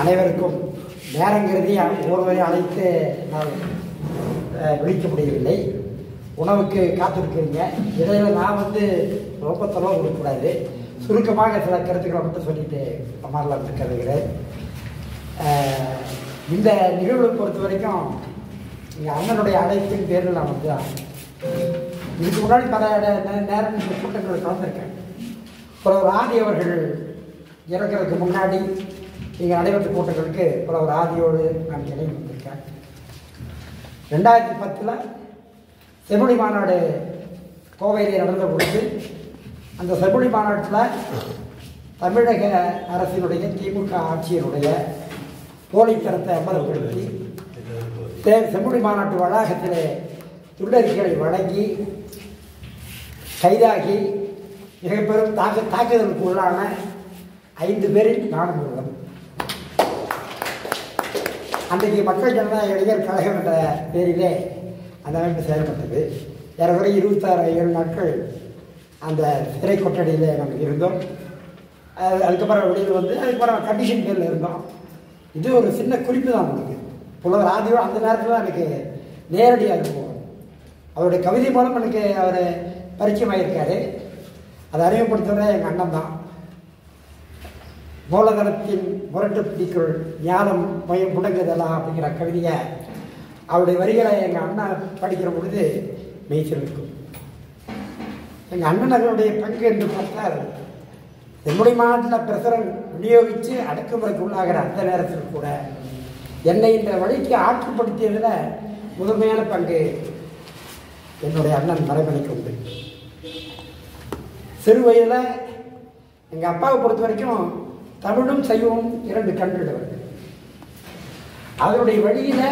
அனைவருக்கும் நேரங்கிறதி ஒருவரை அழைத்து நான் விழிக்க முடியவில்லை. உணவுக்கு காத்திருக்கிறீங்க. இடையில் நான் ரொம்ப தொலைவு கொடுக்கக்கூடாது. சுருக்கமாக சில கருத்துக்களை மட்டும் சொல்லிட்டு அமரலாம் கருதுகிறேன். இந்த நிகழ்வை பொறுத்த வரைக்கும் எங்கள் அண்ணனுடைய அழைப்பின் பேரில் நான் இதுக்கு முன்னாடி பல நேரம் இந்த கூட்டங்கள் கலந்துருக்கேன். புலவர் ஆதி அவர்கள் இறக்கிறதுக்கு முன்னாடி நீங்கள் நடைபெற்ற கூட்டங்களுக்கு புலவர் ஆதியோடு நான் இணைந்து வந்திருக்கேன். 2010 செம்மொழி மாநாடு கோவையிலே நடந்த பொழுது அந்த செம்மொழி மாநாட்டில் தமிழக அரசினுடைய திமுக ஆட்சியினுடைய போலித்தனத்தை அமலப்படுத்தி செம்மொழி மாநாட்டு வளாகத்திலே துண்டறிக்கைகளை வழங்கி கைதாகி மிக பெரும் தாக்குதலுக்கு உள்ளான 5 பேரில் நானும் உள்ளோம். அன்றைக்கு மக்கள் ஜனநாயக இளைஞர் கழகம் என்ற பேரிலே அந்த அமைப்பு செயல்பட்டது. ஏறக்குறைய 26 நாட்கள் அந்த சிறை கொட்டடியில் நாங்கள் இருந்தோம். அதுக்கப்புறம் வெளியில் அதுக்கப்புறம் கண்டிஷன் பேரில் இருந்தோம். இது ஒரு சின்ன குறிப்பு தான் உங்களுக்கு. புலவர் ஆதியோ அந்த நேரத்தில் தான் எனக்கு நேரடியாக இருக்கும். அவருடைய கவிதை மூலம் எனக்கு அவர் பரிச்சயமாயிருக்காரு. அதை அறிமுகப்படுத்துவதே எங்கள் அண்ணன் தான். மூலதனத்தின் முரட்டு பிடிக்குள் ஞானம் மயம் முடங்குதலாம் அப்படிங்கிற கவிதையை அவருடைய வரிகளை எங்கள் அண்ணன் படிக்கிற பொழுது மெய்சிலிருக்கும். எங்கள் அண்ணனர்களுடைய பங்கு என்று பார்த்தால் செம்மொழி மாநாட்டில் பிரசுரம் விநியோகித்து அடக்குமுறைக்கு உள்ளாகிற அந்த நேரத்தில் கூட என்னை இந்த வழிக்கு ஆற்றுப்படுத்தியதில் முதன்மையான பங்கு என்னுடைய அண்ணன் மறைமணிக்கு உண்டு. சிறு வயதில் எங்கள் அப்பாவை பொறுத்த வரைக்கும் தமிழும் சைவமும் 2 கண்கள் வருது. அதனுடைய வழியில்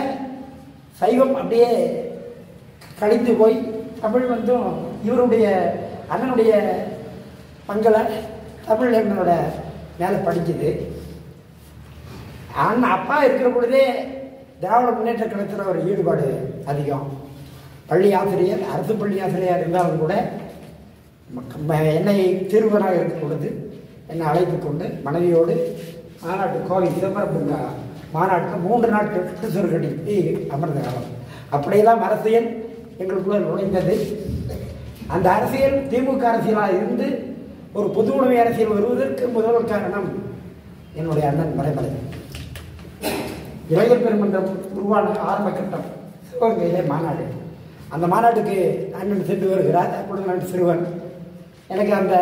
சைவம் அப்படியே கழித்து போய் தமிழ் இவருடைய அண்ணனுடைய பங்களை தமிழ் என்னோட மேலே படிக்குது. அண்ணன் அப்பா இருக்கிற பொழுதே திராவிட முன்னேற்ற கழகத்தில் ஒரு ஈடுபாடு அதிகம். பள்ளி ஆசிரியர், அரசு பள்ளி ஆசிரியர் இருந்தாலும் கூட என்னை திருவனாக இருக்கும் பொழுது என்னை அழைத்து கொண்டு மனைவியோடு மாநாட்டு கோவை சிதம்பரம் பூங்கா மாநாட்டில் 3 நாட்கள் கிருஷ்ணர்கடிக்கு அமர்ந்த காலம். அப்படியெல்லாம் அரசியல் எங்களுக்குள்ள நுழைந்தது. அந்த அரசியல் திமுக அரசியலாக இருந்து ஒரு பொது உடைமை அரசியல் வருவதற்கு முதல் காரணம் என்னுடைய அண்ணன் மறைமலை. இளைஞர் பெருமன்றம் உருவான ஆரம்ப கட்டம் சிவகங்கையிலே மாநாடு. அந்த மாநாட்டுக்கு அண்ணன் சென்று வருகிறார். அப்பொழுது நான் சிறுவன். எனக்கு அந்த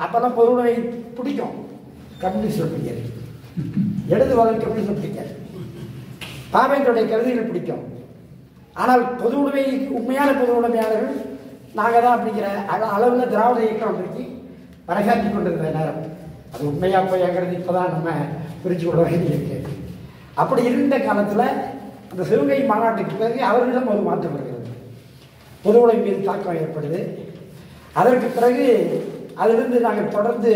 அப்போதான் பொது உடைமை பிடிக்கும். கம்யூனிஸ்ட் பிடிக்காது, இடது வகை கம்யூனிஸ்ட் பிடிக்காது, பாவேந்தருடைய கவிதைகள் பிடிக்கும். ஆனால் பொது உடைமை உண்மையான பொது உடைமையாளர்கள் நாங்கள் தான் அப்படிங்கிற அளவில் திராவிட இயக்கம் அன்றைக்கு பறைசாற்றி கொண்டிருந்த நேரம். அது உண்மையாக போய்ங்கிறது இப்போ தான் நம்ம புரிஞ்சு கொள்ள வேண்டியிருக்கு. அப்படி இருந்த காலத்தில் அந்த சிவகங்கை மாநாட்டுக்கு பிறகு அவர்களிடம் ஒரு மாற்றம் வருகிறது. பொது உடைமை மீது தாக்கம் ஏற்படுது. அதற்கு பிறகு அதிலிருந்து நாங்கள் தொடர்ந்து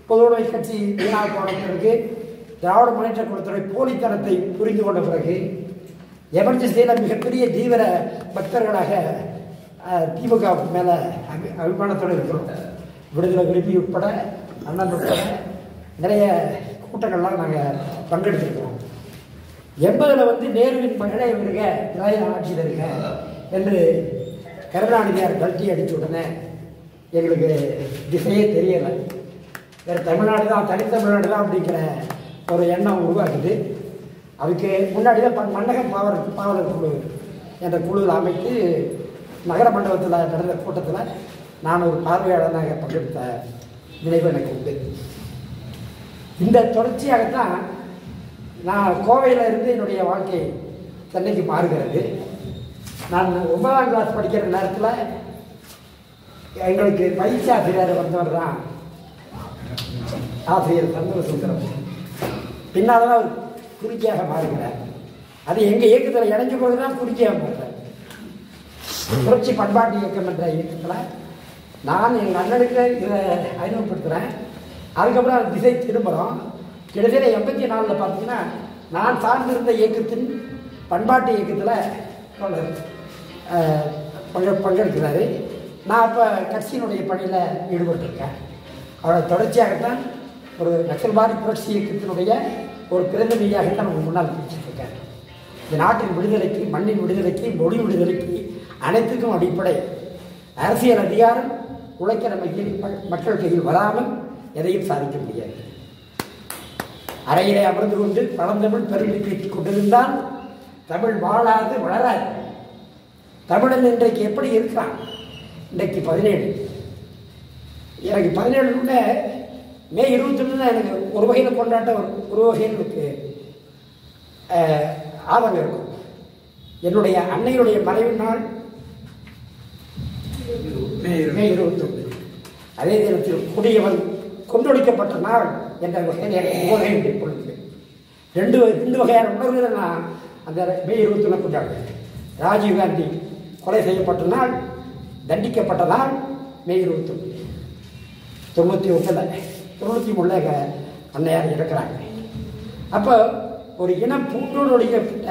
பொது உடைமை கட்சி வீணாக போன பிறகு திராவிட முன்னேற்ற கழகத்துடைய போலித்தனத்தை புரிந்து கொண்ட பிறகு எமர்ஜென்சியில் மிகப்பெரிய தீவிர பக்தர்களாக திமுக மேலே அபிமானத்தோடு இருக்கிறோம். விடுதலை விரும்பி உட்பட அண்ணன் உட்பட நிறைய கூட்டங்கள்லாம் நாங்கள் பங்கெடுத்துருக்கிறோம். 80 நேருவின் மகளே வருக திராவிட ஆட்சியில் இருக்க என்று கருணாநிதியார் கல்ட்டி அடித்த உடனே எங்களுக்கு திசையே தெரியலை. வேறு தமிழ்நாடு தான், தனித்தமிழ்நாடு தான் அப்படிங்கிற ஒரு எண்ணம் உருவாக்குது. அதுக்கு முன்னாடி தான் மன்னக பாவலர் குழு என்ற குழுவில் அமைத்து நகர மண்டபத்தில் நடந்த கூட்டத்தில் நான் ஒரு பார்வையாளராக பங்கெடுத்த நினைவு எனக்கு உண்டு. இந்த தொடர்ச்சியாகத்தான் நான் கோவையில் இருந்து என்னுடைய வாழ்க்கை சென்னைக்கு மாறுகிறது. நான் 9ஆம் கிளாஸ் படிக்கிற நேரத்தில் எங்களுக்கு பயிற்சி ஆசிரியர் வந்தவர் தான் ஆசிரியர் சண்முக சுந்தரம். பின்னால் தான் அவர் குறிச்சியாக மாறுகிறார். அது எங்கள் இயக்கத்தில் இணைஞ்ச போது தான் குறிச்சியாக மாறுறார். புரட்சி பண்பாட்டு இயக்கம் என்ற இயக்கத்தில் நான் எங்கள் அண்ணனுக்கு இதை அறிமுகப்படுத்துகிறேன். அதுக்கப்புறம் திசை திரும்புகிறோம். கிட்டத்தட்ட 84 பார்த்தீங்கன்னா நான் சார்ந்திருந்த இயக்கத்தின் பண்பாட்டு இயக்கத்தில் பங்கெடுக்கிறாரு. நான் இப்போ கட்சியினுடைய பணியில் ஈடுபட்டிருக்கேன். அவரை தொடர்ச்சியாகத்தான் ஒரு நக்சல்வாதி புரட்சி இயக்கத்தினுடைய ஒரு பிரதிநிதியாகத்தான் நம்ம முன்னால் பேசிட்டுருக்கேன். இந்த நாட்டின் விடுதலைக்கு, மண்ணின் விடுதலைக்கு, மொழி விடுதலைக்கு அனைத்துக்கும் அடிப்படை அரசியல் அதிகாரம் உழைக்கிற மக்கள் கையில் வராமல் எதையும் சாதிக்க முடியாது. அறையிலே அமர்ந்து கொண்டு பழந்தமிழ் பெருமை பேசிக் கொண்டிருந்தால் தமிழ் வாழாது வளராது. தமிழன் இன்றைக்கு எப்படி இருக்கிறான்? இன்றைக்கு 17. எனக்கு 17 மே 21 தான் எனக்கு ஒரு வகையில் கொண்டாட்ட ஒரு வகையில் எனக்கு ஆதங்கம் இருக்கும். என்னுடைய அன்னையுடைய மறைவு நாள் மே 21. அதே தினத்தில் கொடியவன் கொண்டொழிக்கப்பட்ட நாள் என்ற வகையில் எனக்கு உவகை பொழுது ரெண்டு வகையான உணர்வுகளை நான் அந்த மே 21 கொண்டாடுவேன். ராஜீவ்காந்தி கொலை செய்யப்பட்ட நாள், தண்டிக்கப்பட்ட நாள் மே 21. 93 அன்னையார் இருக்கிறாங்க. அப்போ ஒரு இனம் பூண்டோடு ஒழிக்கப்பட்ட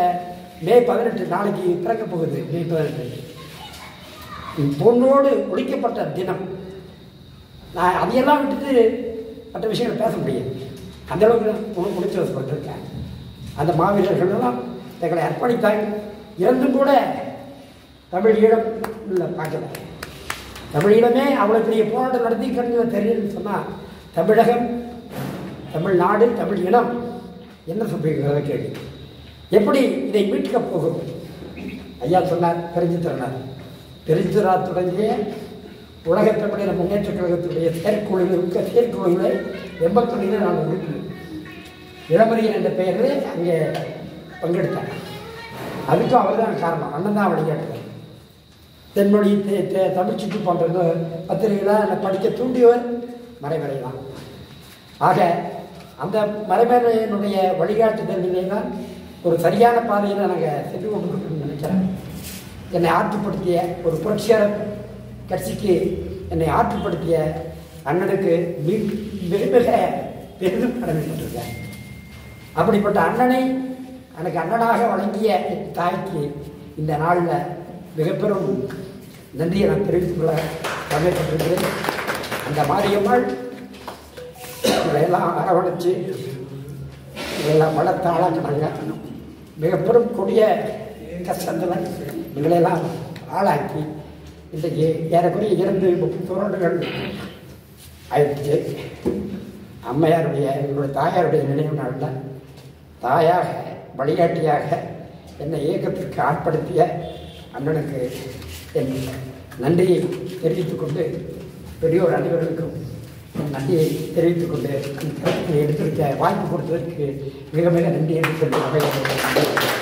மே 18 நாளைக்கு பிறக்க போகுது. மே 18 பூண்டோடு ஒழிக்கப்பட்ட தினம். நான் அதையெல்லாம் விட்டுட்டு மற்ற விஷயங்கள் பேச முடியாது. அந்த அளவுக்கு முடிச்சு வசப்பட்டிருக்கேன். அந்த மாவீரர்கள் எல்லாம் தங்களை அர்ப்பணித்தாங்க. இறந்தும் கூட தமிழ் ஈழம் இல்லை பார்க்கல. தமிழீழமே அவ்வளோ பெரிய போராட்டம் நடத்தி கண்ணில் தெரியுதுன்னு சொன்னால் தமிழகம், தமிழ்நாடு, தமிழ் இனம் என்ன சொல்றீங்கிறத கேள்வி. எப்படி இதை மீட்க போகிறோம்? ஐயா சொன்னார், பெருஞ்சித்திரா தொடங்கிய உலக தமிழர் முன்னேற்ற கழகத்துடைய செயற்குழுவில் 81 நான் உறுப்பினர். இளமறியன் என்ற பெயரில் அங்கே பங்கெடுத்தாங்க. அதுக்கும் அவர் தான் காரணம். அண்ணன் தான் வழிகாட்டுறார். தென்மொழி தமிழ் சுற்று போன்ற பத்திரிகைகளாக படிக்க தூண்டியவர் மறைமறை தான். ஆக அந்த மறைமறையினுடைய வழிகாட்டுதல்களே தான் ஒரு சரியான பாதையில் நாங்கள் சென்று கொண்டிருக்கணும்னு நினைக்கிறேன். என்னை ஆற்றுப்படுத்திய ஒரு புரட்சியாளர் கட்சிக்கு என்னை ஆற்றுப்படுத்திய அண்ணனுக்கு மிக மிக பெரிதும் கடமைப்பட்டிருக்கேன். அப்படிப்பட்ட அண்ணனை எனக்கு அண்ணனாக வழங்கிய என் தாய்க்கு இந்த நாளில் மிக பெரும் நன்றியை நான் தெரிவித்துக் கொள்ள கடமைப்பட்டிருக்கிறேன். அந்த மாரியம்மாள் இதையெல்லாம் அரவணைச்சு இதையெல்லாம் வளர்த்து ஆளாக்கினாங்க. மிக பெரும் கொடிய கஷ்டங்களை இவங்களெல்லாம் ஆளாக்கி இன்றைக்கு ஏறக்குறைய 2-30 வருடங்கள் ஆயிடுச்சு. அம்மையாருடைய என்னுடைய தாயாருடைய நினைவு நாளில் தாயாக வழிகாட்டியாக என்னை இயக்கத்திற்கு ஆட்படுத்திய அண்ணனுக்கு என் நன்றியை தெரிவித்துக் கொண்டு, பெரியோர் அனைவர்களுக்கும் நன்றியை தெரிவித்துக் கொண்டு எடுத்திருக்க வாய்ப்பு கொடுத்ததற்கு மிக மிக நன்றி என்று சொல்லி